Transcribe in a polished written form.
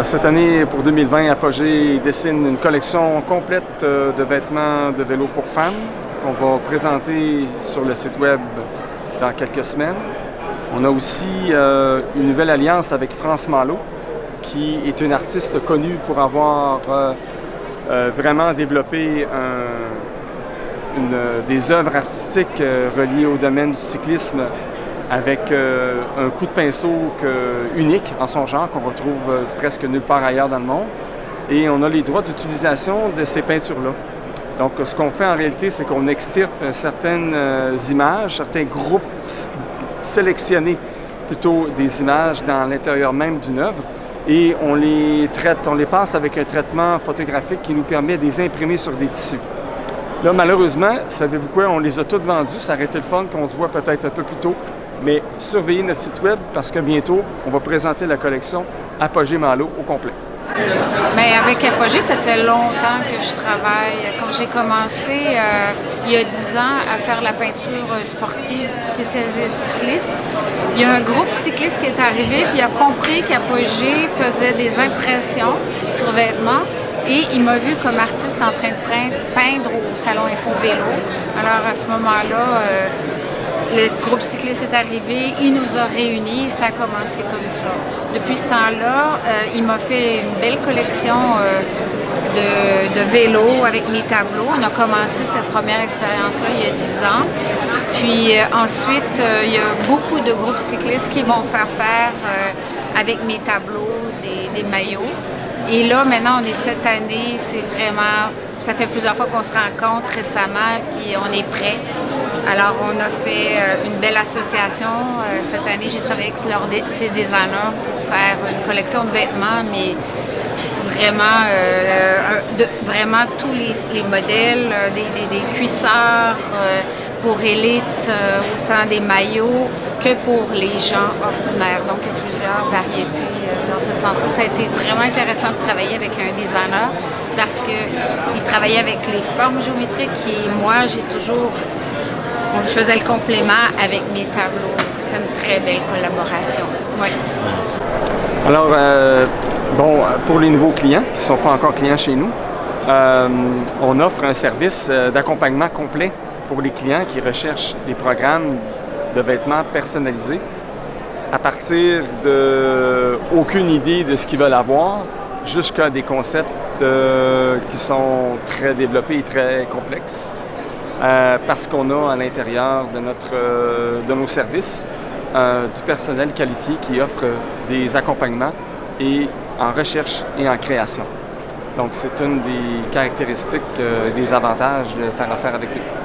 Cette année, pour 2020, Apogée dessine une collection complète de vêtements de vélo pour femmes qu'on va présenter sur le site web dans quelques semaines. On a aussi une nouvelle alliance avec France Malo, qui est une artiste connue pour avoir vraiment développé des œuvres artistiques reliées au domaine du cyclisme avec un coup de pinceau unique en son genre qu'on retrouve presque nulle part ailleurs dans le monde. Et on a les droits d'utilisation de ces peintures-là. Donc, ce qu'on fait en réalité, c'est qu'on extirpe certaines images, certains groupes sélectionnés plutôt des images dans l'intérieur même d'une œuvre et on les traite, on les passe avec un traitement photographique qui nous permet de les imprimer sur des tissus. Là, malheureusement, savez-vous quoi? On les a toutes vendus. Ça aurait été le fun qu'on se voit peut-être un peu plus tôt. Mais surveillez notre site web parce que bientôt, on va présenter la collection Apogée Malo au complet. Bien, avec Apogée, ça fait longtemps que je travaille. Quand j'ai commencé, il y a 10 ans, à faire la peinture sportive spécialisée cycliste, il y a un groupe cycliste qui est arrivé puis il a compris qu'Apogée faisait des impressions sur vêtements. Et il m'a vu comme artiste en train de peindre au Salon Info Vélo. Alors à ce moment-là, le groupe cycliste est arrivé, il nous a réunis et ça a commencé comme ça. Depuis ce temps-là, il m'a fait une belle collection de vélos avec mes tableaux. On a commencé cette première expérience-là il y a 10 ans. Puis ensuite, il y a beaucoup de groupes cyclistes qui vont faire avec mes tableaux des maillots. Et là, maintenant, on est cette année, c'est vraiment, ça fait plusieurs fois qu'on se rencontre récemment, puis on est prêts. Alors, on a fait une belle association. Cette année, j'ai travaillé avec ces designers pour faire une collection de vêtements, mais vraiment tous les modèles, des cuissards pour élite, autant des maillots que pour les gens ordinaires. Donc, il y a plusieurs variétés dans ce sens-là. Ça a été vraiment intéressant de travailler avec un designer parce qu'il travaillait avec les formes géométriques et moi, on faisait le complément avec mes tableaux. C'est une très belle collaboration. Oui. Alors, pour les nouveaux clients qui ne sont pas encore clients chez nous, on offre un service d'accompagnement complet pour les clients qui recherchent des programmes de vêtements personnalisés à partir de aucune idée de ce qu'ils veulent avoir jusqu'à des concepts qui sont très développés et très complexes parce qu'on a à l'intérieur de nos services du personnel qualifié qui offre des accompagnements et en recherche et en création. Donc c'est une des caractéristiques, des avantages de faire affaire avec eux.